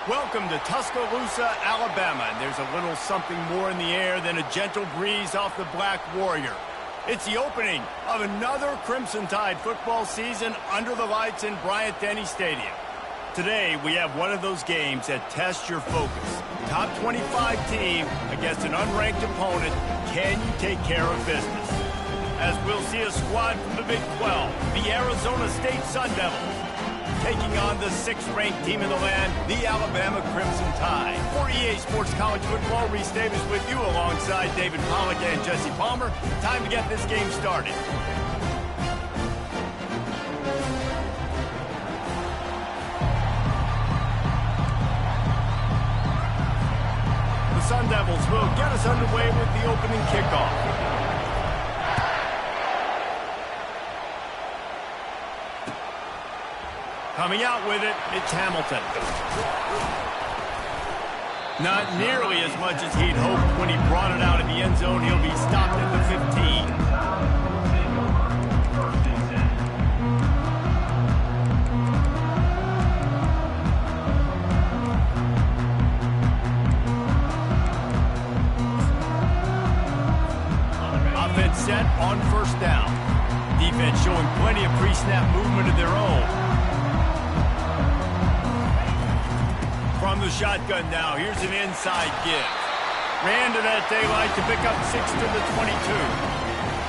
Welcome to Tuscaloosa, Alabama, and there's a little something more in the air than a gentle breeze off the Black Warrior. It's the opening of another Crimson Tide football season under the lights in Bryant-Denny Stadium. Today, we have one of those games that tests your focus. Top 25 team against an unranked opponent. Can you take care of business? As we'll see a squad from the Big 12, the Arizona State Sun Devils, taking on the 6th-ranked team in the land, the Alabama Crimson Tide. For EA Sports College Football, Reese Davis with you alongside David Pollack and Jesse Palmer. Time to get this game started. The Sun Devils will get us underway with the opening kickoff. Coming out with it, it's Hamilton. Not nearly as much as he'd hoped when he brought it out of the end zone. He'll be stopped at the 15. Offense set on first down. Defense showing plenty of pre-snap movement of their own. From the shotgun now, here's an inside give. Ran to that daylight to pick up 6 to the 22.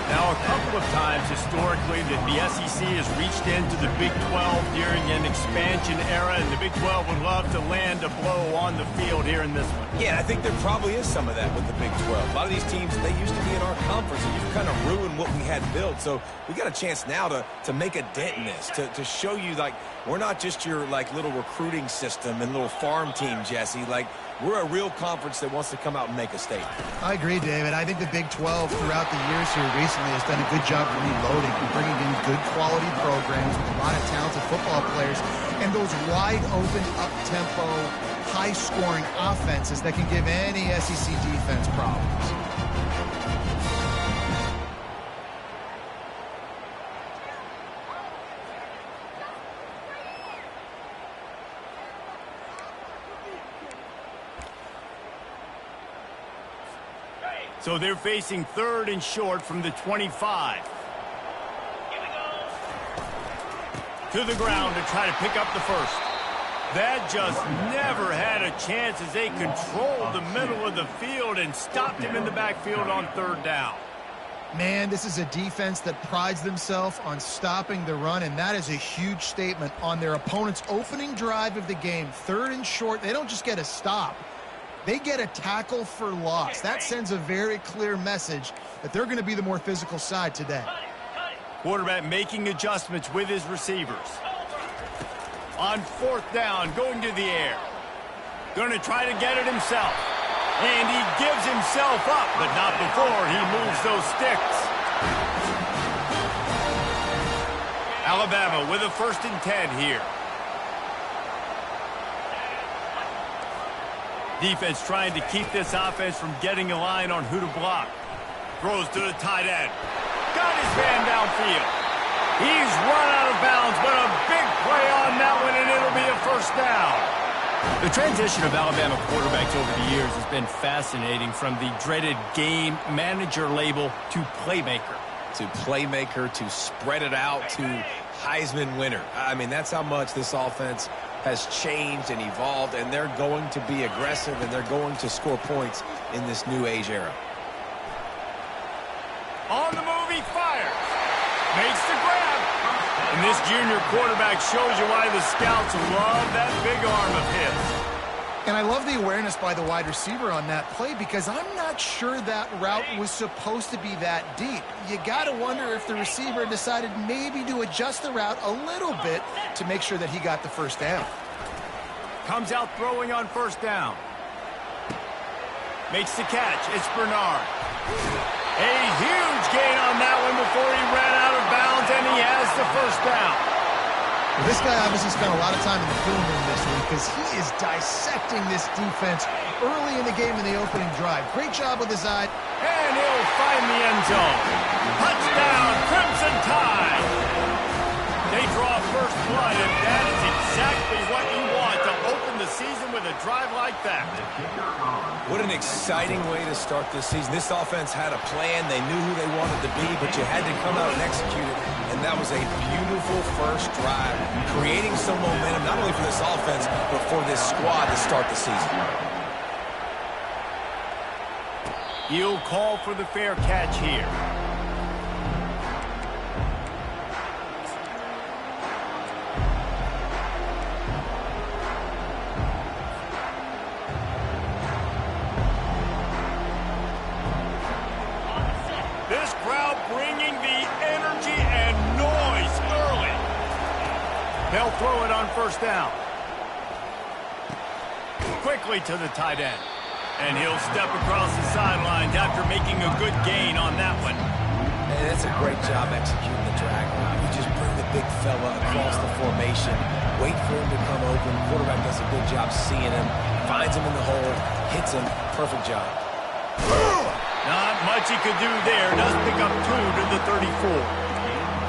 Now, a couple of times historically that the SEC has reached into the Big 12 during an expansion era, and the Big 12 would love to land a blow on the field here in this one. Yeah, I think there probably is some of that with the Big 12. A lot of these teams, they used to be in our conference, and you've kind of ruined what we had built. So we got a chance now to make a dent in this, to show you, like, we're not just your, like, little recruiting system and little farm team, Jesse. Like, we're a real conference that wants to come out and make a statement. I agree, David. I think the Big 12 throughout the years here recently has done a good job reloading and bringing in good quality programs with a lot of talented football players and those wide open, up-tempo, high-scoring offenses that can give any SEC defense problems. So they're facing 3rd and short from the 25. To the ground to try to pick up the first. That just never had a chance as they controlled the middle of the field and stopped him in the backfield on 3rd down. Man, this is a defense that prides themselves on stopping the run, and that is a huge statement on their opponent's opening drive of the game. 3rd and short, they don't just get a stop. They get a tackle for loss. That sends a very clear message that they're going to be the more physical side today. Quarterback making adjustments with his receivers. On 4th down, going to the air. Going to try to get it himself. And he gives himself up, but not before he moves those sticks. Alabama with a 1st and 10 here. Defense trying to keep this offense from getting a line on who to block. Throws to the tight end. Got his man downfield. He's run out of bounds, but a big play on that one, and it'll be a 1st down. The transition of Alabama quarterbacks over the years has been fascinating, from the dreaded game manager label to playmaker. To spread it out, to Heisman winner. I mean, that's how much this offense has changed and evolved, and they're going to be aggressive, and they're going to score points in this new age era. On the move, he fires. Makes the grab. And this junior quarterback shows you why the scouts love that big arm of his. And I love the awareness by the wide receiver on that play, because I'm not sure that route was supposed to be that deep. You got to wonder if the receiver decided maybe to adjust the route a little bit to make sure that he got the 1st down. Comes out throwing on 1st down. Makes the catch. It's Bernard. A huge gain on that one before he ran out of bounds, and he has the 1st down. Well, this guy obviously spent a lot of time in the film room this week, because he is dissecting this defense early in the game in the opening drive. Great job with his eye. And he'll find the end zone. Touchdown, Crimson Tide. They draw first blood, and that is exactly what you want to open the season with a drive like that. What an exciting way to start this season. This offense had a plan. They knew who they wanted to be, but you had to come out and execute it. And that was a beautiful first drive, creating some momentum, not only for this offense, but for this squad to start the season. He'll call for the fair catch here. This crowd bringing the energy and noise early. They'll throw it on first down. Quickly to the tight end. And he'll step across the sidelines after making a good gain on that one. And that's a great job executing the drag route. You just bring the big fella across the formation, wait for him to come open. Quarterback does a good job seeing him, finds him in the hole, hits him. Perfect job. Not much he could do there. Does pick up 2 to the 34.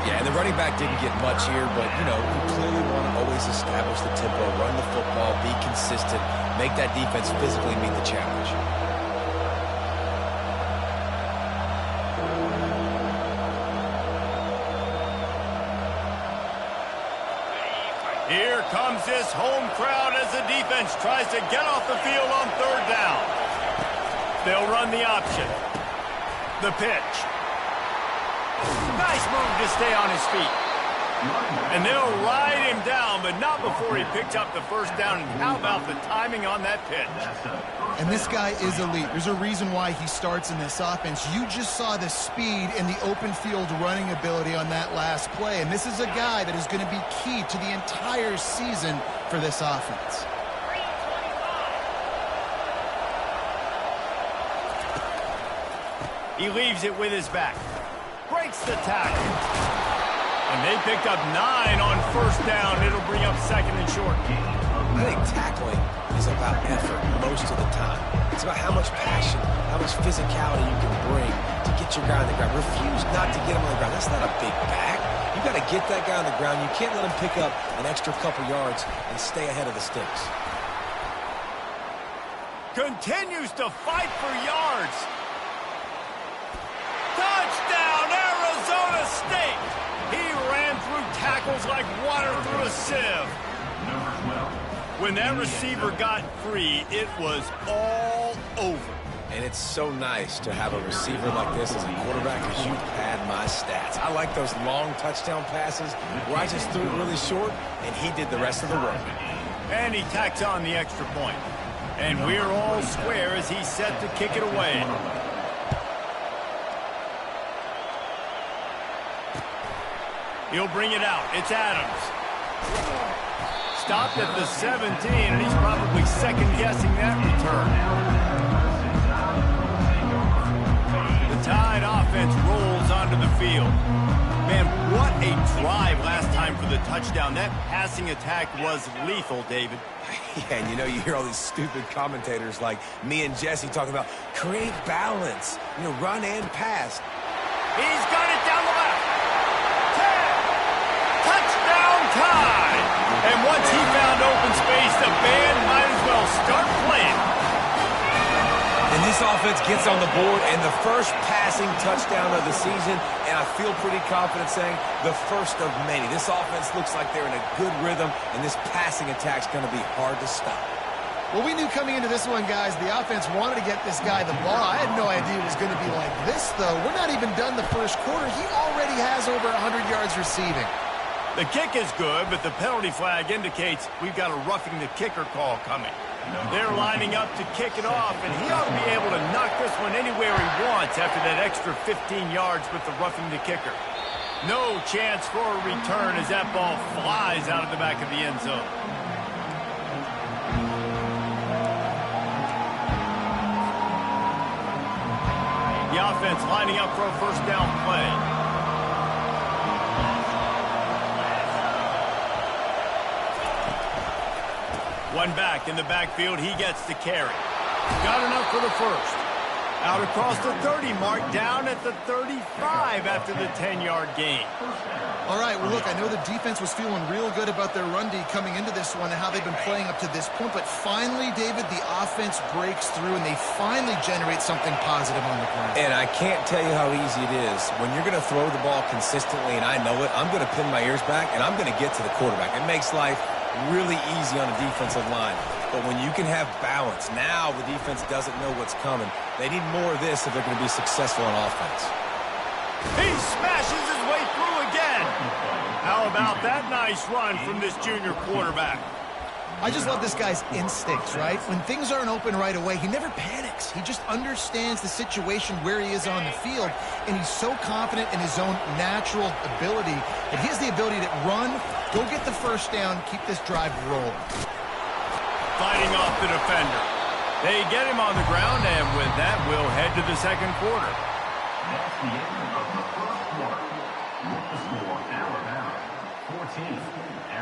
Yeah, and the running back didn't get much here, but, you know, you clearly want to always establish the tempo, run the football, be consistent, make that defense physically meet the challenge. Here comes this home crowd as the defense tries to get off the field on third down. They'll run the option. The pitch. Nice move to stay on his feet. And they'll ride him down, but not before he picks up the first down. And how about the timing on that pitch? And this guy is elite. There's a reason why he starts in this offense. You just saw the speed and the open field running ability on that last play. And this is a guy that is going to be key to the entire season for this offense. He leaves it with his back. Breaks the tackle. And they picked up 9 on first down. It'll bring up second and short. I think tackling is about effort most of the time. It's about how much passion, how much physicality you can bring to get your guy on the ground. Refuse not to get him on the ground. That's not a big back. You got to get that guy on the ground. You can't let him pick up an extra couple yards and stay ahead of the sticks. Continues to fight for yards. Touchdown, Arizona State! He ran through tackles like water through a sieve. When that receiver got free, it was all over. And it's so nice to have a receiver like this as a quarterback because you pad my stats. I like those long touchdown passes where I just threw it really short and he did the rest of the work. And he tacks on the extra point. And we're all square as he's set to kick it away. He'll bring it out. It's Adams. Stopped at the 17, and he's probably second-guessing that return. The Tide offense rolls onto the field. Man, what a drive last time for the touchdown. That passing attack was lethal, David. Yeah, and you know, you hear all these stupid commentators like me and Jesse talking about create balance, you know, run and pass. He's got it down the left. 10. Touchdown Tide. And once he found open space, the band might as well start playing. And this offense gets on the board and the first passing touchdown of the season, and I feel pretty confident saying the first of many. This offense looks like they're in a good rhythm, and this passing attack's going to be hard to stop. Well, we knew coming into this one, guys, the offense wanted to get this guy the ball. I had no idea it was going to be like this, though. We're not even done the first quarter. He already has over 100 yards receiving. The kick is good, but the penalty flag indicates we've got a roughing the kicker call coming. They're lining up to kick it off, and he ought to be able to knock this one anywhere he wants after that extra 15 yards with the roughing the kicker. No chance for a return as that ball flies out of the back of the end zone. The offense lining up for a first down play. One back in the backfield. He gets the carry. Got enough for the first. Out across the 30 mark, down at the 35 after the 10-yard gain. All right, well, look, I know the defense was feeling real good about their run D coming into this one and how they've been playing up to this point, but finally, David, the offense breaks through and they finally generate something positive on the ground. And I can't tell you how easy it is. When you're going to throw the ball consistently, and I know it, I'm going to pin my ears back, and I'm going to get to the quarterback. It makes life really easy on a defensive line. But when you can have balance, now the defense doesn't know what's coming. They need more of this if they're going to be successful on offense. He smashes his way through again. How about that nice run from this junior quarterback? I just love this guy's instincts, right? When things aren't open right away, he never panics. He just understands the situation where he is on the field, and he's so confident in his own natural ability that he has the ability to run, go get the first down, keep this drive rolling. Fighting off the defender. They get him on the ground, and with that, we'll head to the second quarter. That's the end of the first quarter. With the score, Alabama 14,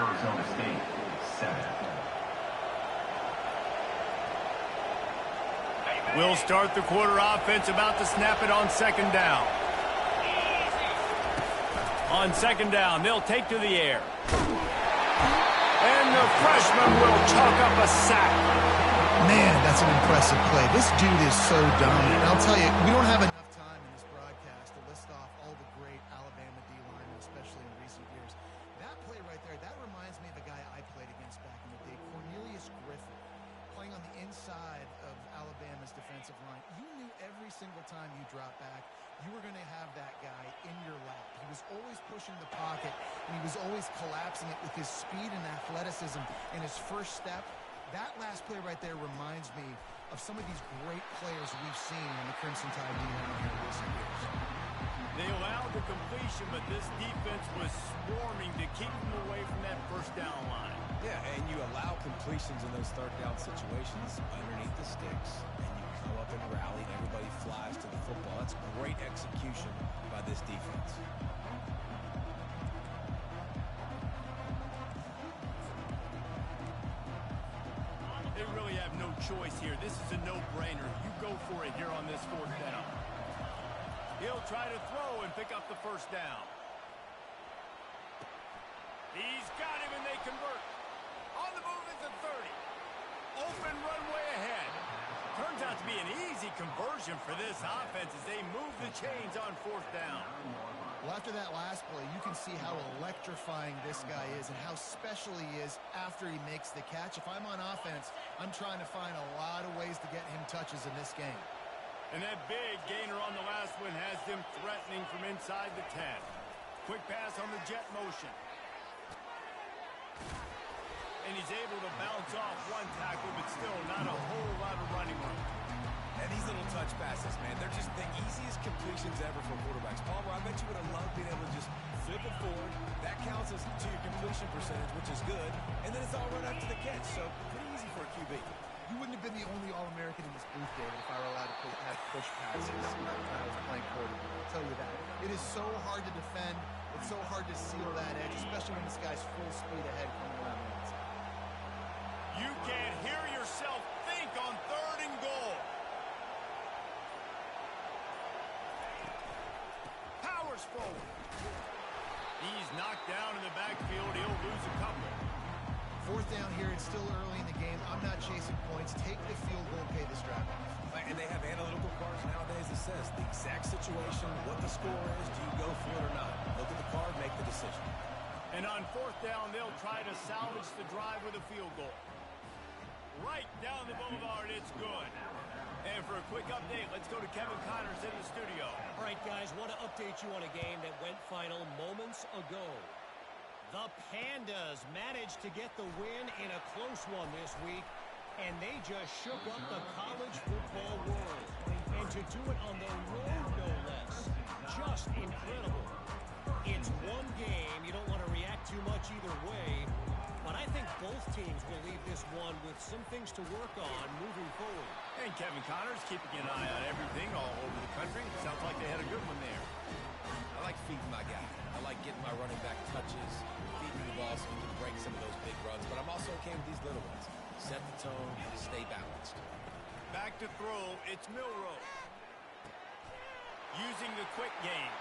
Arizona State 7. We'll start the quarter offense, about to snap it on second down. On second down, they'll take to the air. And the freshman will chalk up a sack. Man, that's an impressive play. This dude is so dominant. I'll tell you, we don't have enough time in this broadcast to list off all the great Alabama D-linemen, especially in recent years. That play right there, that reminds me of a guy I played against back in the day, Cornelius Griffin, playing on the inside of Alabama's defensive line. You knew every single time you dropped back, you were going to have that guy in your lap. He was always pushing the pocket, and he was always collapsing it with his speed and athleticism and his first step. That last play right there reminds me of some of these great players we've seen in the Crimson Tide D-line here in recent years. They allowed the completion, but this defense was swarming to keep them away from that first down line. Yeah, and you allow completions in those third down situations underneath the sticks, and you come up and rally, and everybody flies to the football. That's great execution by this defense. They really have no choice here. This is a no-brainer. You go for it here on this fourth down. He'll try to throw and pick up the first down. He's got him, and they convert. On the move at the 30. Open runway ahead. Turns out to be an easy conversion for this offense as they move the chains on fourth down. Well, after that last play, you can see how electrifying this guy is and how special he is after he makes the catch. If I'm on offense, I'm trying to find a lot of ways to get him touches in this game. And that big gainer on the last one has them threatening from inside the 10. Quick pass on the jet motion. And he's able to bounce off one tackle, but still not a whole lot of running room. And these little touch passes, man, they're just the easiest completions ever for quarterbacks. Palmer, I bet you would have loved being able to just flip it forward. That counts as to your completion percentage, which is good. And then it's all right after the catch, so pretty easy for a QB. You wouldn't have been the only All-American in this booth, David, if I were allowed to have push passes when I was playing quarterback. I'll tell you that. It is so hard to defend. It's so hard to seal that edge, especially when this guy's full speed ahead coming around the outside. You can't hear yourself think on third and goal. Powers forward. He's knocked down in the backfield. He'll lose a couple. Fourth down here. It's still early in the game. I'm not chasing points. Take the field goal, pay this drive off. And they have analytical cards nowadays that says the exact situation, what the score is, do you go for it or not? Look at the card, make the decision. And on fourth down, they'll try to salvage the drive with a field goal. Right down the boulevard, it's good. And for a quick update, let's go to Kevin Connors in the studio. All right, guys, want to update you on a game that went final moments ago. The Pandas managed to get the win in a close one this week, and they just shook up the college football world. And to do it on the road, no less. Just incredible. It's one game. You don't want to react too much either way. But I think both teams will leave this one with some things to work on moving forward. And Kevin Connors keeping an eye on everything all over the country. Sounds like they had a good one there. I like feeding my guy. I like getting my running back touches, feeding the ball so he can break some of those big runs. But I'm also okay with these little ones. Set the tone, stay balanced. Back to throw, it's Milroe. using the quick game.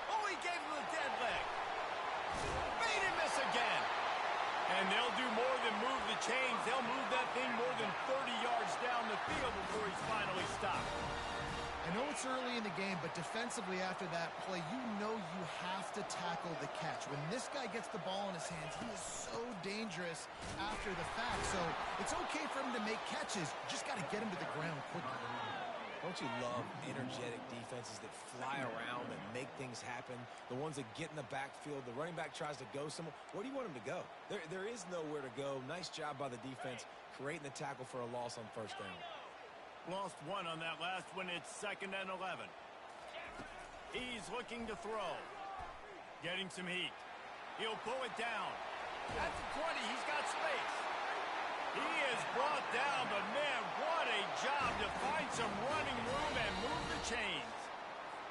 Oh, he gave him the dead leg. Made him miss again. And they'll do more than move the chains. They'll move that thing more than 30 yards down the field before he's finally stopped. I know it's early in the game, but defensively after that play, you know you have to tackle the catch. When this guy gets the ball in his hands, he is so dangerous after the fact. So it's okay for him to make catches. You just got to get him to the ground quickly. Don't you love energetic defenses that fly around and make things happen? The ones that get in the backfield, the running back tries to go somewhere. Where do you want him to go? There is nowhere to go. Nice job by the defense creating the tackle for a loss on first down. Lost one on that last one. It's 2nd and 11. He's looking to throw. Getting some heat. He'll pull it down. At the 20, he's got space. He is brought down, but man, what a job to find some running room and move the chains.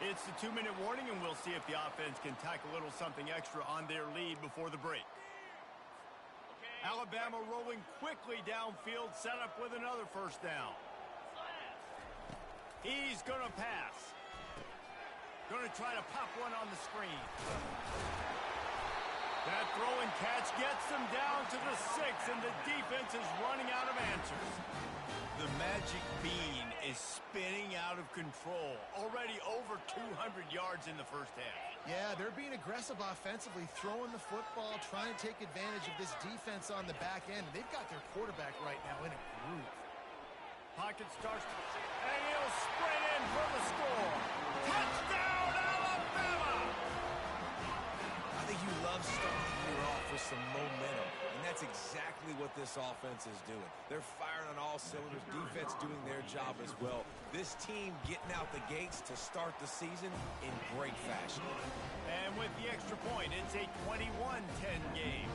It's the 2-minute warning, and we'll see if the offense can tack a little something extra on their lead before the break. Alabama rolling quickly downfield, set up with another first down. He's going to pass. Going to try to pop one on the screen. That throw and catch gets them down to the 6, and the defense is running out of answers. The magic bean is spinning out of control. Already over 200 yards in the first half. Yeah, they're being aggressive offensively, throwing the football, trying to take advantage of this defense on the back end. They've got their quarterback right now in a groove. Pocket starts, and he'll sprint in for the score. Touchdown, Alabama! I think you love starting the year off with some momentum, and that's exactly what this offense is doing. They're firing on all cylinders, defense doing their job as well. This team getting out the gates to start the season in great fashion. And with the extra point, it's a 21-10 game.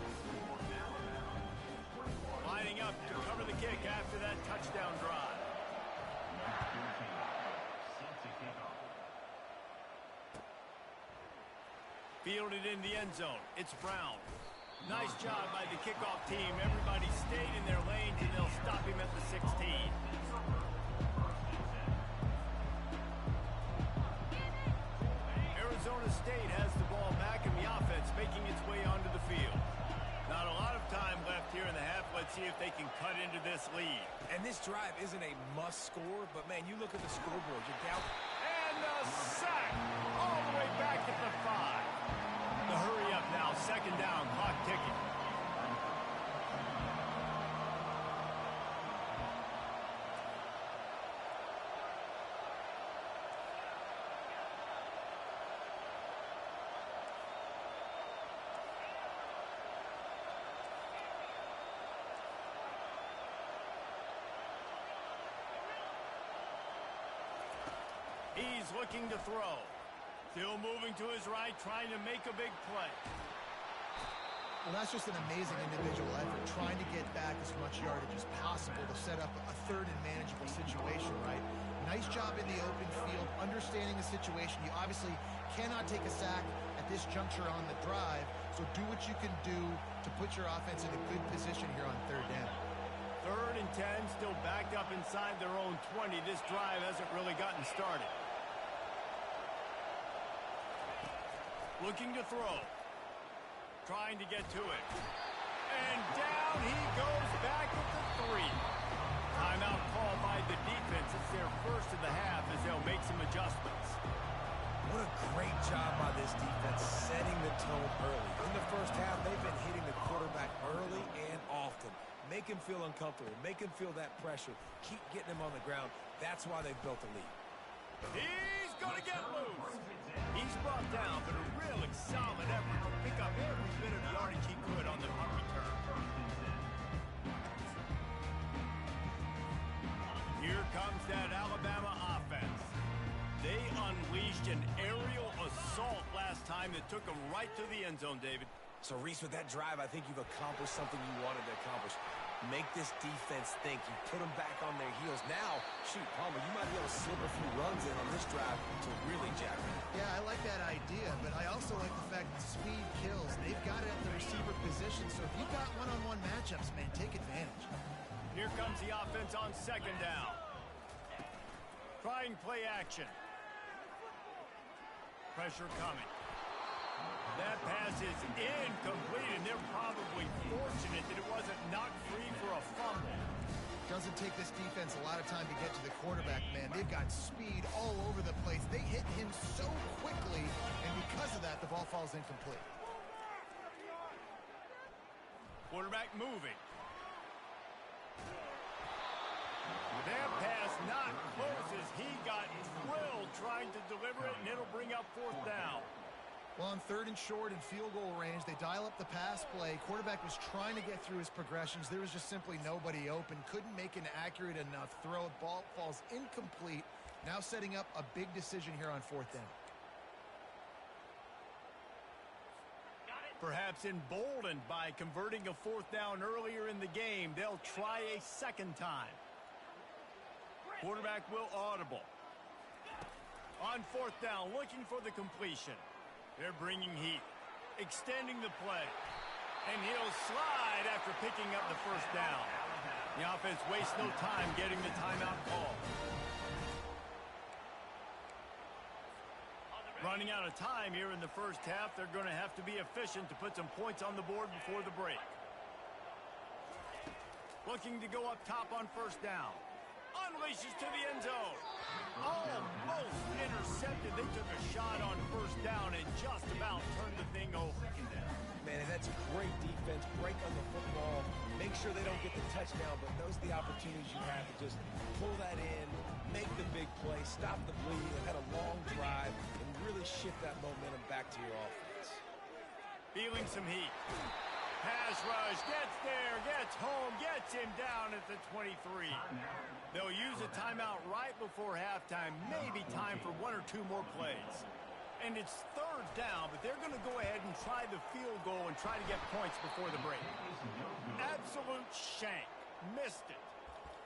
Lining up to cover the kick after that touchdown drive. Fielded in the end zone. It's Brown. Nice job by the kickoff team. Everybody stayed in their lanes, and they'll stop him at the 16. Arizona State has the ball back, and the offense making its way onto the field. Not a lot of time left here in the half. Let's see if they can cut into this lead. And this drive isn't a must score, but man, you look at the scoreboard, you're down. And a sack all the way back at the 5. The hurry up now, 2nd down, clock ticking. He's looking to throw. Still moving to his right, trying to make a big play. Well, that's just an amazing individual effort, trying to get back as much yardage as possible to set up a 3rd and manageable situation, right? Nice job in the open field, understanding the situation. You obviously cannot take a sack at this juncture on the drive, so do what you can do to put your offense in a good position here on 3rd down. 3rd and 10, still backed up inside their own 20. This drive hasn't really gotten started. Looking to throw. Trying to get to it. And down he goes back at the 3. Timeout call by the defense. It's their first of the half as they'll make some adjustments. What a great job by this defense setting the tone early. In the first half, they've been hitting the quarterback early and often. Make him feel uncomfortable. Make him feel that pressure. Keep getting him on the ground. That's why they've built a lead. He's going to get loose. He's brought down, but a really solid effort to pick up every bit of yardage he could on the punt return. Here comes that Alabama offense. They unleashed an aerial assault last time that took them right to the end zone, David. So, Reese, with that drive, I think you've accomplished something you wanted to accomplish. Make this defense think. You put them back on their heels. Now, shoot, Palmer, you might be able to slip a few runs in on this drive to really jack them. Yeah, I like that idea, but I also like the fact that speed kills. They've got it at the receiver position, so if you've got one-on-one matchups, man, take advantage. Here comes the offense on 2nd down. Trying play action. Pressure coming. That pass is incomplete, and they're probably fortunate that it wasn't knocked free for a fumble. Doesn't take this defense a lot of time to get to the quarterback, man. They've got speed all over the place. They hit him so quickly, and because of that, the ball falls incomplete. Quarterback moving. That pass not close as he got drilled trying to deliver it, and it'll bring up 4th down. Well, on 3rd and short and field goal range, they dial up the pass play. Quarterback was trying to get through his progressions. There was just simply nobody open. Couldn't make an accurate enough throw. Ball falls incomplete. Now setting up a big decision here on 4th down. Perhaps emboldened by converting a 4th down earlier in the game, they'll try a 2nd time. Quarterback will audible. On 4th down, looking for the completion. They're bringing heat, extending the play, and he'll slide after picking up the 1st down. The offense wastes no time getting the timeout call. Running out of time here in the 1st half, they're going to have to be efficient to put some points on the board before the break. Looking to go up top on 1st down. Unleashes to the end zone. Almost intercepted. They took a shot on 1st down and just about turned the thing over. Man, and that's great defense. Break on the football. Make sure they don't get the touchdown, but those are the opportunities you have to just pull that in, make the big play, stop the bleed, and had a long drive, and really shift that momentum back to your offense. Feeling some heat. Pass rush, gets there, gets home, gets him down at the 23. They'll use a timeout right before halftime, maybe time for 1 or 2 more plays. And it's 3rd down, but they're going to go ahead and try the field goal and try to get points before the break. Absolute shank. Missed it.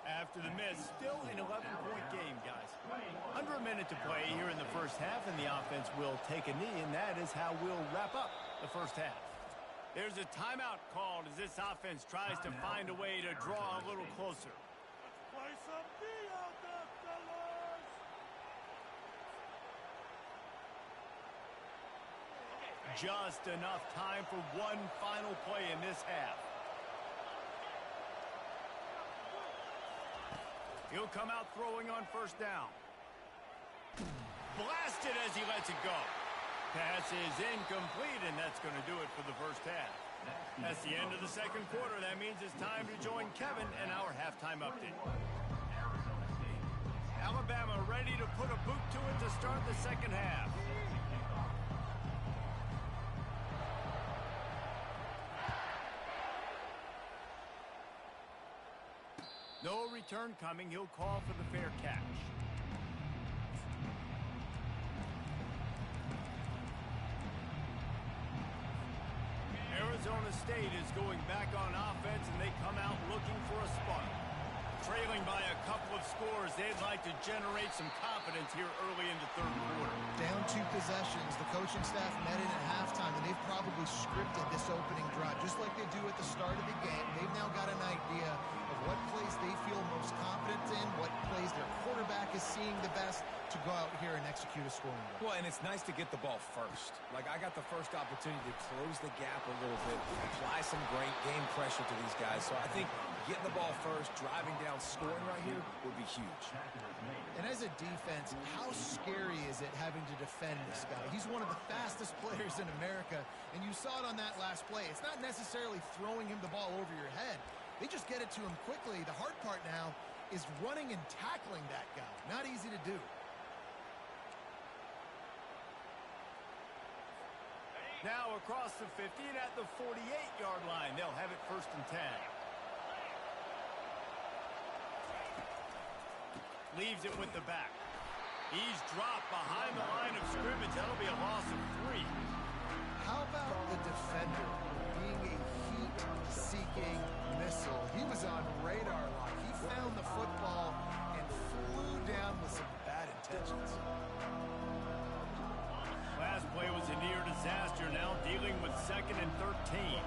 After the miss, still an 11-point game, guys. Under a minute to play here in the 1st half, and the offense will take a knee, and that is how we'll wrap up the 1st half. There's a timeout called as this offense tries to find a way to draw a little closer. Play some D out there, fellas! Just enough time for one final play in this half. He'll come out throwing on 1st down. Blasted as he lets it go. Pass is incomplete, and that's going to do it for the 1st half. That's the end of the 2nd quarter. That means it's time to join Kevin in our halftime update. Alabama ready to put a boot to it to start the 2nd half. No return coming. He'll call for the fair catch. Arizona State is going back on offense, and they come out looking for a spark. Trailing by a couple of scores, they'd like to generate some confidence here early in the 3rd quarter. Down 2 possessions. The coaching staff met in at halftime, and they've probably scripted this opening drive, just like they do at the start of the game. They've now got an idea of what plays they feel most confident in, what plays their quarterback is seeing the best to go out here and execute a scoring goal. Well, and it's nice to get the ball first. Like, I got the first opportunity to close the gap a little bit, apply some great game pressure to these guys. So I think getting the ball first, driving down, scoring right here would be huge. And as a defense, how scary is it having to defend this guy? He's one of the fastest players in America, and you saw it on that last play. It's not necessarily throwing him the ball over your head. They just get it to him quickly. The hard part now is running and tackling that guy. Not easy to do. Now across the 50 and at the 48-yard line, they'll have it 1st and 10. Leaves it with the back. He's dropped behind the line of scrimmage. That'll be a loss of 3. How about the defender being a heat-seeking missile? He was on radar lock. He found the football and flew down with some bad intentions. Last play was a near disaster, now dealing with 2nd and 13.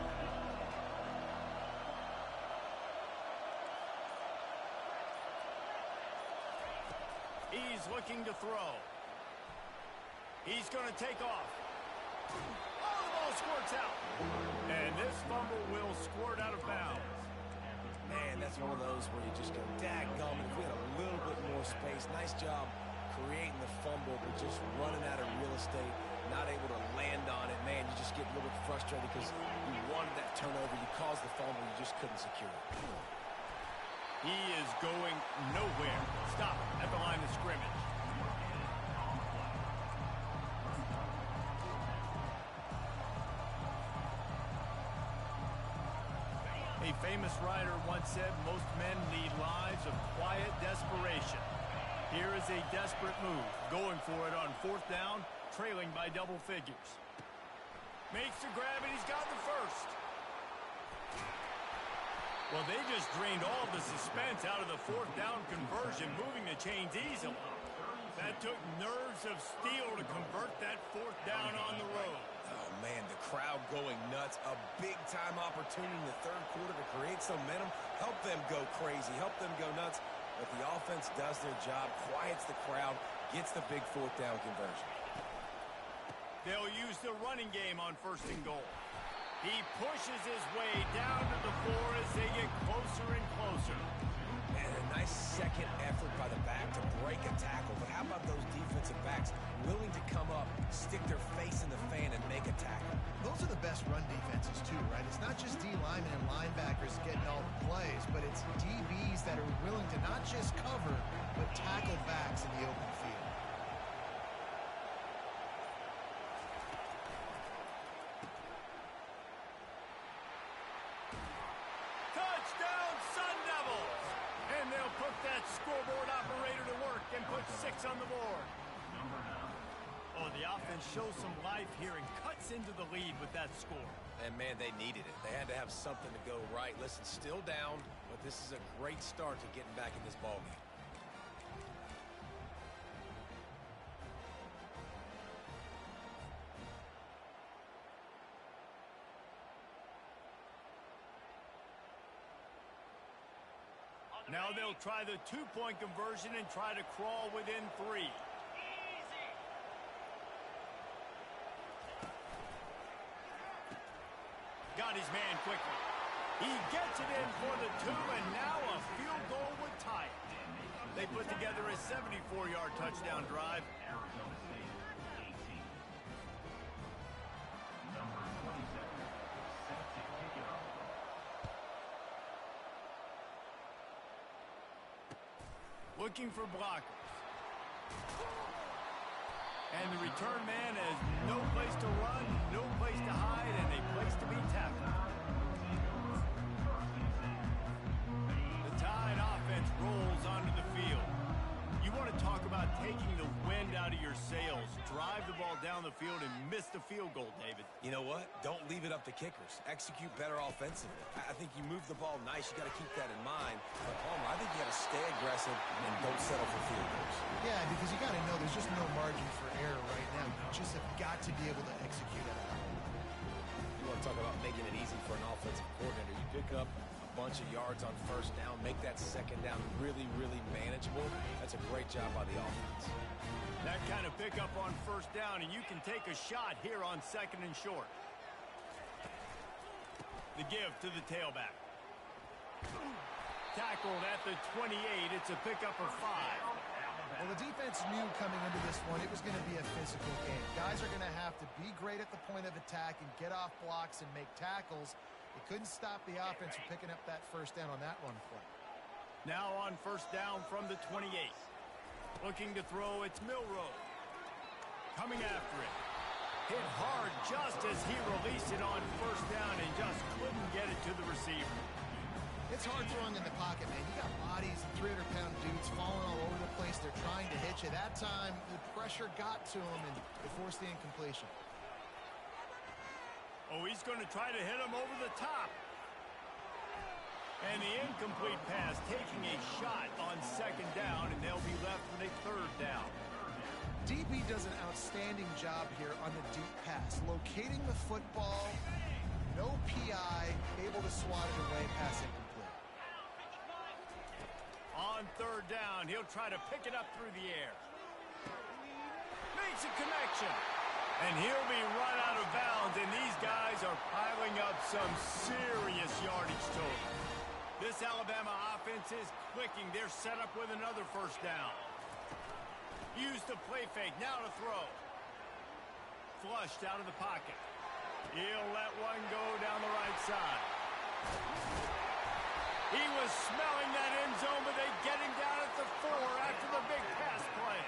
He's looking to throw. He's going to take off. Oh, the ball squirts out. And this fumble will squirt out of bounds. Man, that's one of those where you just go, dadgummit, if we had a little bit more space. Nice job creating the fumble, but just running out of real estate, not able to land on it. Man, you just get a little bit frustrated because you wanted that turnover. You caused the fumble. You just couldn't secure it. He is going nowhere. Stop at the line of scrimmage. A famous writer once said, most men lead lives of quiet desperation. Here is a desperate move, going for it on 4th down, trailing by double figures. Makes the grab, and he's got the first. Well, they just drained all the suspense out of the 4th down conversion, moving the chains easily. That took nerves of steel to convert that 4th down on the road. Oh, man, the crowd going nuts. A big-time opportunity in the 3rd quarter to create some momentum. Help them go crazy. Help them go nuts. But the offense does their job, quiets the crowd, gets the big 4th down conversion. They'll use the running game on 1st and goal. He pushes his way down to the floor as they get closer and closer. And a nice second effort by the back to break a tackle. But how about those defensive backs willing to come up, stick their face in the fan, and make a tackle? Those are the best run defenses, too, right? It's not just D linemen and linebackers getting all the plays, but it's DBs that are willing to not just cover, but tackle backs in the open field. Touchdown, Sun Devils! And they'll put that scoreboard operator to work and put 6 on the board. Oh, the offense shows some life here and cuts into the lead with that score. And, man, they needed it. They had to have something to go right. Listen, still down, but this is a great start to getting back in this ballgame. Now they'll try the 2-point conversion and try to crawl within 3. Got his man quickly. He gets it in for the 2, and now a field goal would tie it. They put together a 74-yard touchdown drive. Arizona State, 18. Number 27, set to kick it off. Looking for blockers. And the return man has no place to run, no place to hide, and a place to be tackled. The Tide offense rolls onto the field. You want to talk about taking the wind out of your sails. Drive the ball down the field and miss the field goal, David. You know what? Don't leave it up to kickers. Execute better offensively. I think you move the ball nice. You got to keep that in mind. But, Palmer, I think you got to stay aggressive and don't settle for field goals. Yeah, because you got to know there's just no margin for error right now. You just have got to be able to execute it out. You want to talk about making it easy for an offensive coordinator. You pick up a bunch of yards on 1st down, make that 2nd down really, really manageable. That's a great job by the offense. That kind of pickup on 1st down, and you can take a shot here on 2nd and short. The give to the tailback. Tackled at the 28. It's a pickup of 5. Well, the defense knew coming into this one it was going to be a physical game. Guys are going to have to be great at the point of attack and get off blocks and make tackles. They couldn't stop the offense from picking up that 1st down on that run play. Now on 1st down from the 28. Looking to throw, it's Milroe. Coming after it. Hit hard just as he released it on 1st down and just couldn't get it to the receiver. It's hard throwing in the pocket, man. You got bodies, 300-pound dudes falling all over the place. They're trying to hit you. That time, the pressure got to him, and it forced the incompletion. Oh, he's going to try to hit him over the top. And the incomplete pass taking a shot on 2nd down, and they'll be left with a 3rd down. DB does an outstanding job here on the deep pass, locating the football, no PI, able to swat it away, pass incomplete. On 3rd down, he'll try to pick it up through the air. Makes makes a connection. And he'll be run out of bounds, and these guys are piling up some serious yardage total. This Alabama offense is clicking. They're set up with another first down. Use the play fake. Now to throw. Flushed out of the pocket. He'll let one go down the right side. He was smelling that end zone, but they get him down at the 4 after the big pass play.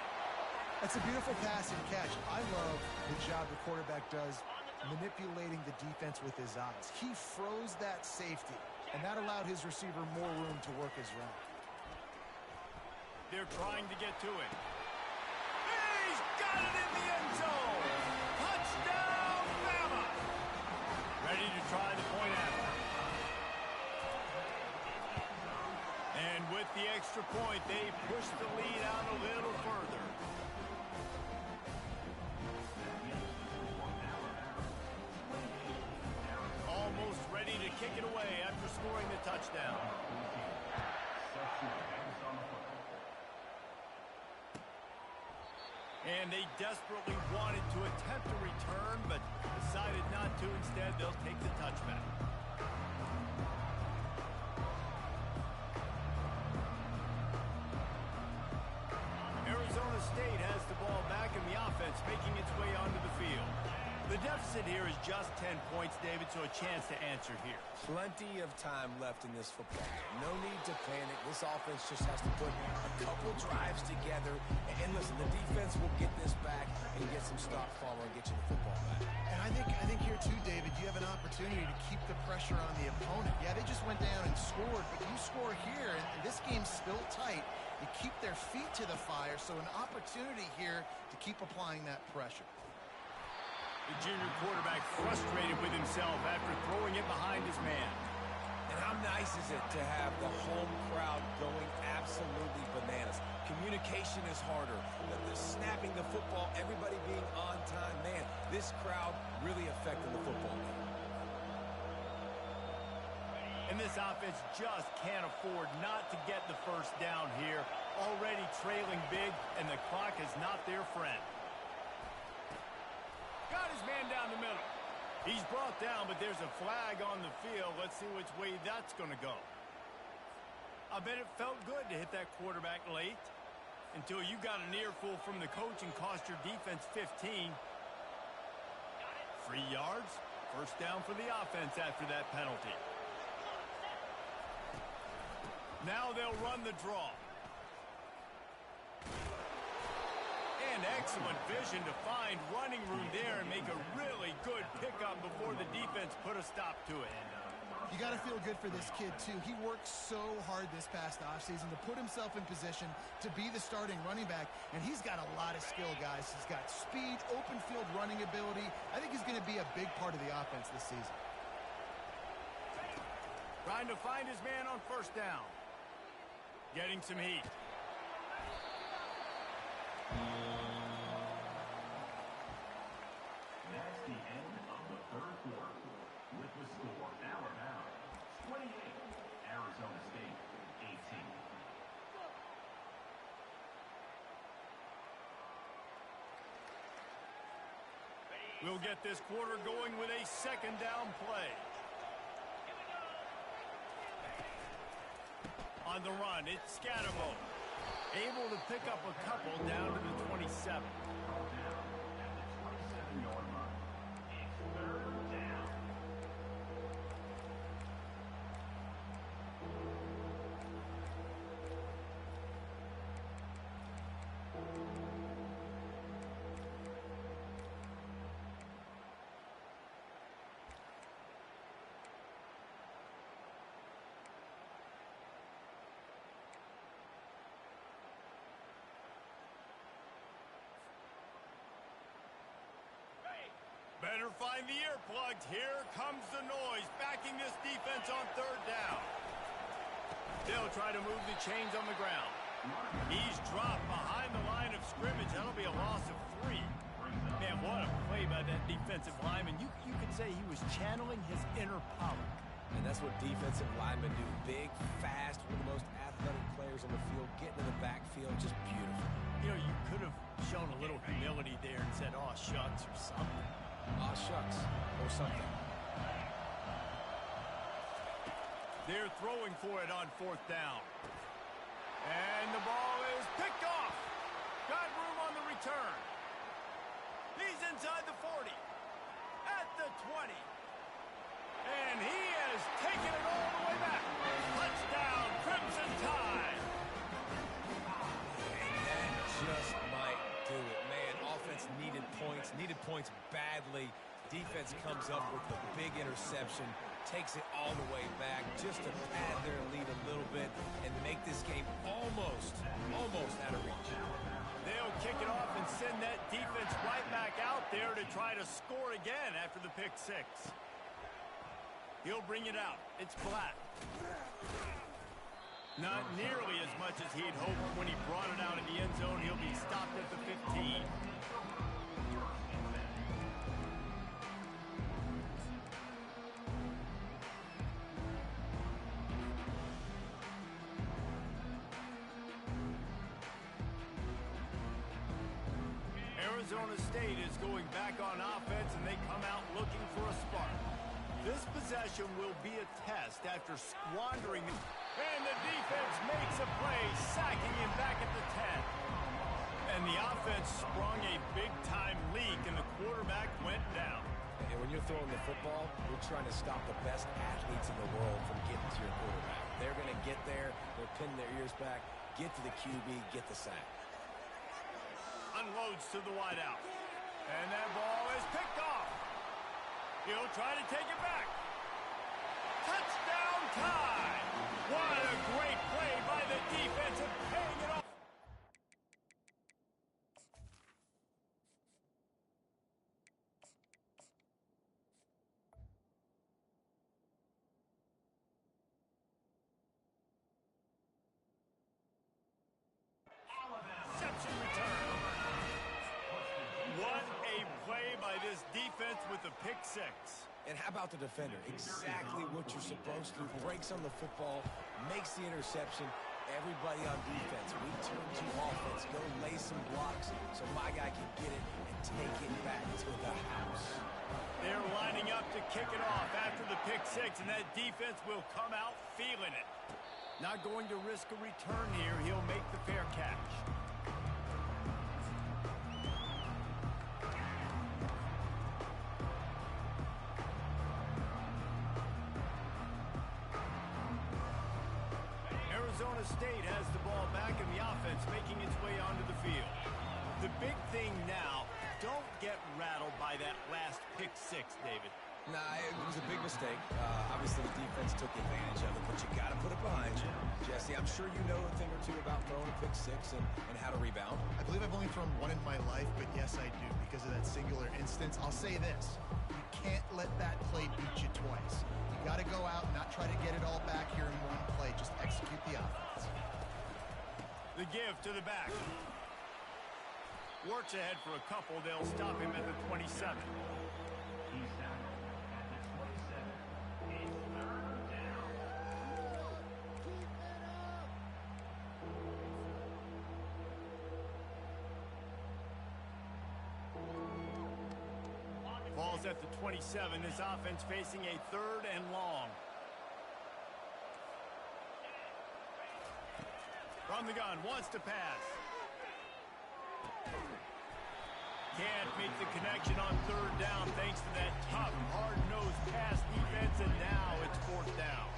That's a beautiful pass and catch. I love the job the quarterback does manipulating the defense with his eyes. He froze that safety, and that allowed his receiver more room to work his route. They're trying to get to it. He's got it in the end zone. Touchdown, Bama. Ready to try the point after. And with the extra point, they push the lead out a little further. Almost ready to kick it away after scoring the touchdown. And they desperately wanted to attempt a return, but decided not to. Instead, they'll take the touchback. Arizona State has the ball back, and the offense making its way onto the field. The deficit here is just 10 points, David, so a chance to answer here. Plenty of time left in this football game. No need to panic. This offense just has to put a couple drives together. And listen, the defense will get this back and get some stop follow and get you the football back. And I think here too, David, you have an opportunity to keep the pressure on the opponent. Yeah, they just went down and scored, but you score here, and this game's still tight. You keep their feet to the fire, so an opportunity here to keep applying that pressure. The junior quarterback frustrated with himself after throwing it behind his man. And how nice is it to have the home crowd going absolutely bananas? Communication is harder. The snapping the football, everybody being on time. Man, this crowd really affecting the football game. And this offense just can't afford not to get the first down here. Already trailing big, and the clock is not their friend. Got his man down the middle. He's brought down, but there's a flag on the field. Let's see which way that's going to go. I bet it felt good to hit that quarterback late until you got an earful from the coach and cost your defense 15. 3 yards. First down for the offense after that penalty. Now they'll run the draw. And excellent vision to find running room there and make a really good pickup before the defense put a stop to it. You got to feel good for this kid, too. He worked so hard this past offseason to put himself in position to be the starting running back, and he's got a lot of skill, guys. He's got speed, open field running ability. I think he's going to be a big part of the offense this season. Trying to find his man on first down. Getting some heat. That's the end of the third quarter. With the score, Alabama 28, Arizona State 18. We'll get this quarter going with a second down play. On the run, it's Scatterbo. Able to pick up a couple down to the 27. Down at the 27-yard line. It's third down. Better find the earplugs. Here comes the noise, backing this defense on third down. They'll try to move the chains on the ground. He's dropped behind the line of scrimmage. That'll be a loss of 3. Man, what a play by that defensive lineman. You could say he was channeling his inner power. And that's what defensive linemen do. Big, fast, one of the most athletic players on the field, getting in the backfield, just beautiful. You know, you could have shown a little humility humility there and said, "Aw, shucks," or something. Aw, shucks, or something. They're throwing for it on 4th down. And the ball is picked off. Got room on the return. He's inside the 40. At the 20. And he has taken it all the way back. Touchdown, Crimson Tide. And that just might do it. Man, offense needed points badly. Defense comes up with a big interception, takes it all the way back just to pad their lead a little bit and make this game almost out of reach. They'll kick it off and send that defense right back out there to try to score again after the pick 6. He'll bring it out. It's Black. Not nearly as much as he'd hoped when he brought it out in the end zone. He'll be stopped at the 15. Arizona State is going back on offense, and they come out looking for a spark. This possession will be a test after squandering it. And the defense makes a play, sacking him back at the 10. And the offense sprung a big-time leak, and the quarterback went down. And when you're throwing the football, you're trying to stop the best athletes in the world from getting to your quarterback. They're going to get there, they'll pin their ears back, get to the QB, get the sack. Unloads to the wideout. And that ball is picked off. He'll try to take it back. Touchdown Tide! What a great play by the defense and paying it off. Reception return. What a play by this defense with the pick 6. And how about the defender? Exactly what you're supposed to. Breaks on the football, makes the interception. Everybody on defense, we turn to offense. Go lay some blocks so my guy can get it and take it back to the house. They're lining up to kick it off after the pick 6, and that defense will come out feeling it. Not going to risk a return here. He'll make the fair catch. Arizona State has the ball back and the offense making its way onto the field. The big thing now, don't get rattled by that last pick 6, David. Nah, it was a big mistake. Obviously, the defense took advantage of it, but you got to put it behind you. Jesse, I'm sure you know a thing or two about throwing a pick 6 and how to rebound. I believe I've only thrown one in my life, but yes, I do because of that singular instance. I'll say this. You can't let that play beat you twice. You got to go out and not try to get it all back here in one play. Just execute the offense. The give to the back. Works ahead for a couple. They'll stop him at the 27. He's down at the 27. It's 3rd down. Ball's at the 27. This offense facing a 3rd and long. From the gun, wants to pass. Can't make the connection on 3rd down thanks to that tough, hard-nosed pass defense, and now it's 4th down.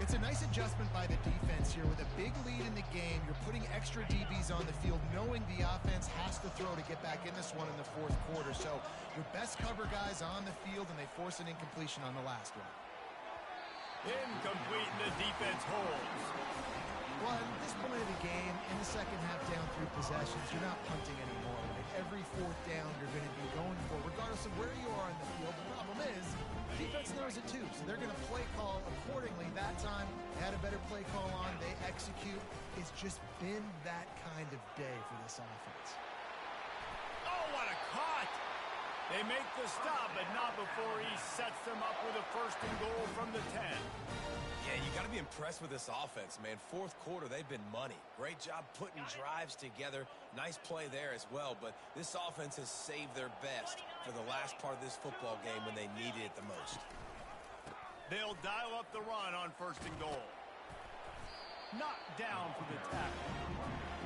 It's a nice adjustment by the defense here. With a big lead in the game, you're putting extra DBs on the field, knowing the offense has to throw to get back in this one in the 4th quarter. So your best cover guys on the field, and they force an incompletion on the last one. Incomplete, and the defense holds. Well, at this point of the game, in the second half down 3 possessions, you're not punting anymore. Right? Every 4th down you're going to be going for, regardless of where you are in the field. The problem is, the defense knows it too, so they're going to play call accordingly. That time, they had a better play call on. They execute. It's just been that kind of day for this offense. Oh, what a cut! They make the stop, but not before he sets them up with a 1st and goal from the 10. Yeah, you got to be impressed with this offense, man. Fourth quarter, they've been money. Great job putting drives together. Nice play there as well, but this offense has saved their best for the last part of this football game when they needed it the most. They'll dial up the run on 1st and goal. Knocked down for the tackle.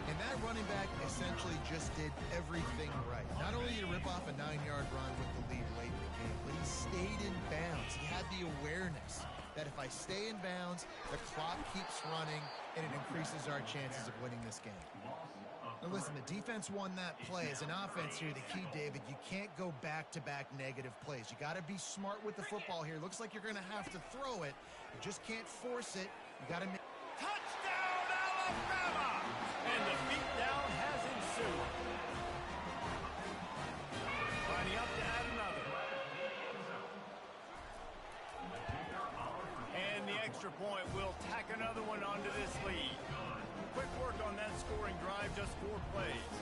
And that running back essentially just did everything right. Not only did he rip off a 9-yard run with the lead late in the game, but he stayed in bounds. He had the awareness that if I stay in bounds, the clock keeps running, and it increases our chances of winning this game. Now listen, the defense won that play. As an offense here, the key, David, you can't go back-to-back negative plays. You got to be smart with the football here. Looks like you're going to have to throw it. You just can't force it. You got to make... Touchdown, Alabama! And the beatdown has ensued. Lining up to add another. And the extra point will tack another one onto this lead. Quick work on that scoring drive, just 4 plays.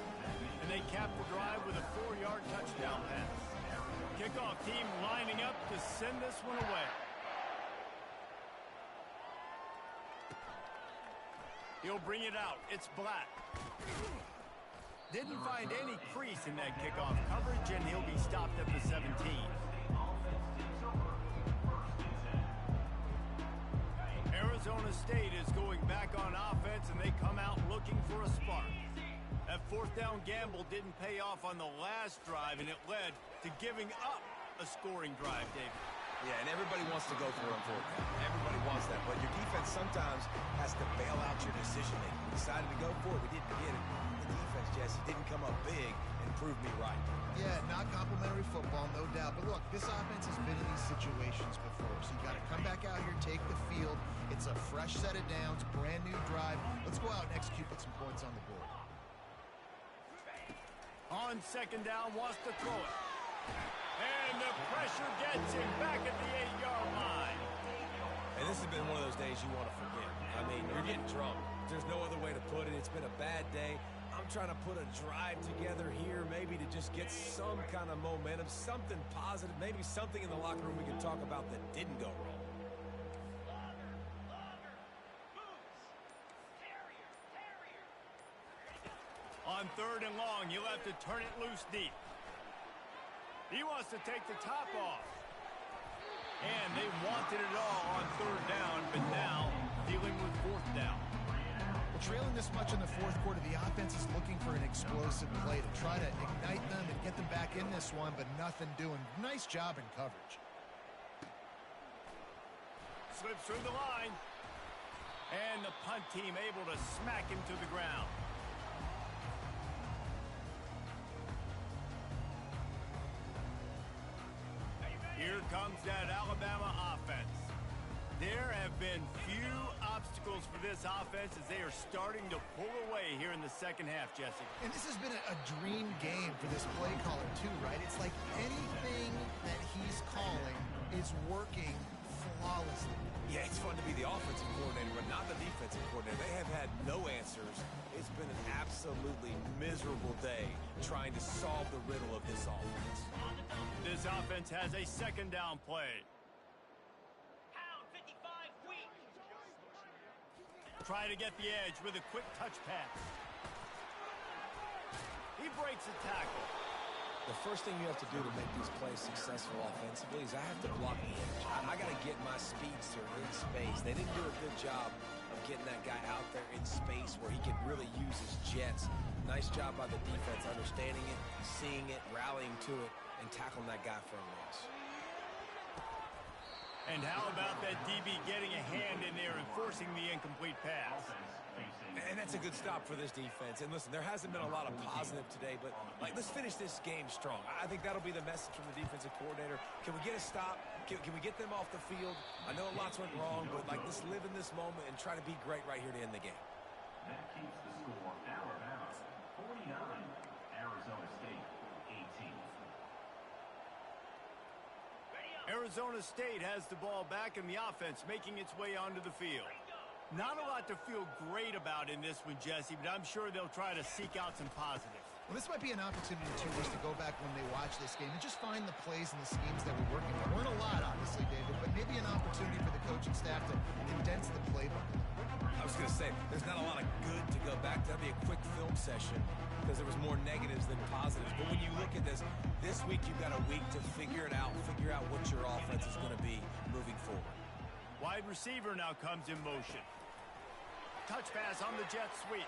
And they cap the drive with a 4-yard touchdown pass. Kickoff team lining up to send this one away. He'll bring it out. It's Black. Didn't find any crease in that kickoff coverage, and he'll be stopped at the 17. Arizona State is going back on offense, and they come out looking for a spark. That 4th down gamble didn't pay off on the last drive, and it led to giving up a scoring drive, David. Yeah, and everybody wants to go for it on 4th down. Everybody wants that, but your defense sometimes has to bail out your decision-making. We decided to go for it. We didn't get it. The defense, Jesse, didn't come up big and prove me right. Yeah, not complimentary football, no doubt. But look, this offense has been in these situations before, so you got to come back out here, take the field. It's a fresh set of downs, brand new drive. Let's go out and execute, put some points on the board. On 2nd down, wants to throw it. And the pressure gets him back at the 8-yard line. And this has been one of those days you want to forget. I mean, you're getting drunk. There's no other way to put it. It's been a bad day. I'm trying to put a drive together here, maybe to just get some kind of momentum, something positive, maybe something in the locker room we can talk about that didn't go wrong. On 3rd and long, you'll have to turn it loose deep. He wants to take the top off. And they wanted it all on 3rd down, but now dealing with 4th down. Well, trailing this much in the 4th quarter, the offense is looking for an explosive play to try to ignite them and get them back in this one, but nothing doing. Nice job in coverage. Slips through the line. And the punt team able to smack him to the ground. Here comes that Alabama offense. There have been few obstacles for this offense as they are starting to pull away here in the 2nd half, Jesse. And this has been a dream game for this play caller, too, right? It's like anything that he's calling is working flawlessly. Yeah, it's fun to be the offensive coordinator, but not the defensive coordinator. They have had no answers. It's been an absolutely miserable day trying to solve the riddle of this offense. This offense has a 2nd down play. Pound 55 weak. Try to get the edge with a quick touch pass. He breaks a tackle. The first thing you have to do to make these plays successful offensively is I have to block the edge. I got to get my speedster in space. They didn't do a good job of getting that guy out there in space where he could really use his jets. Nice job by the defense understanding it, seeing it, rallying to it, and tackling that guy for a loss. And how about that DB getting a hand in there and forcing the incomplete pass? And that's a good stop for this defense. And listen, there hasn't been a lot of positive today, but let's finish this game strong. I think that'll be the message from the defensive coordinator. Can we get a stop? Can we get them off the field? I know lots went wrong, but let's live in this moment and try to be great right here to end the game. That keeps the score Alabama 49, Arizona State 18. Arizona State has the ball back and the offense making its way onto the field. Not a lot to feel great about in this one, Jesse, but I'm sure they'll try to seek out some positives. Well, this might be an opportunity, too, just to go back when they watch this game and just find the plays and the schemes that were working. There weren't a lot, obviously, David, but maybe an opportunity for the coaching staff to condense the playbook. I was going to say, there's not a lot of good to go back to. That'd be a quick film session because there was more negatives than positives. But when you look at this week you've got a week to figure it out, figure out what your offense is going to be moving forward. Wide receiver now comes in motion. Touch pass on the jet sweep.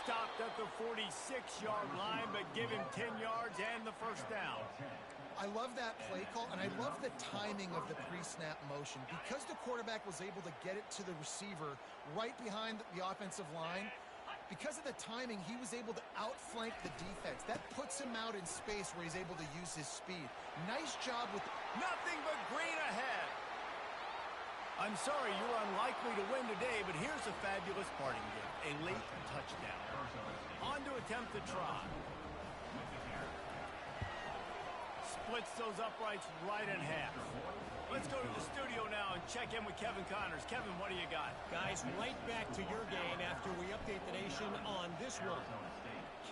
Stopped at the 46-yard line, but give him 10 yards and the first down. I love that play call, and I love the timing of the pre-snap motion. Because the quarterback was able to get it to the receiver right behind the offensive line, because of the timing, he was able to outflank the defense. That puts him out in space where he's able to use his speed. Nice job with... Nothing but green ahead. I'm sorry you're unlikely to win today, but here's a fabulous parting gift. A late touchdown. On to attempt the try. Splits those uprights right in half. Let's go to the studio now and check in with Kevin Connors. Kevin, what do you got? Guys, right back to your game after we update the nation on this one.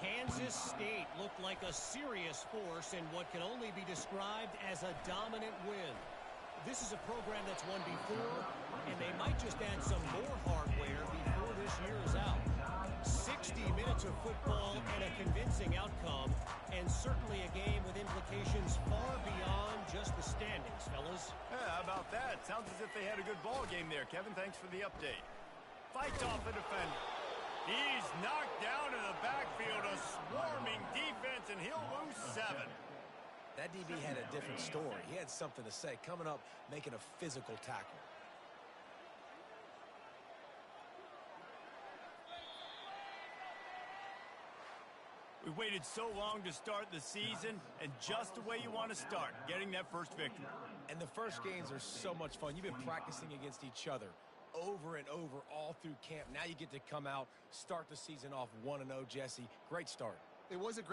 Kansas State looked like a serious force in what can only be described as a dominant win. This is a program that's won before, and they might just add some more hardware before this year is out. 60 minutes of football and a convincing outcome, and certainly a game with implications far beyond just the standings, fellas. Yeah, how about that? Sounds as if they had a good ball game there. Kevin, thanks for the update. Fights off a defender. He's knocked down in the backfield, a swarming defense, and he'll lose 7. That DB had a different story. He had something to say, coming up, making a physical tackle. We waited so long to start the season, and just the way you want to start, getting that first victory. And the first games are so much fun. You've been practicing against each other over and over all through camp. Now you get to come out, start the season off 1-0, Jesse. Great start. It was a great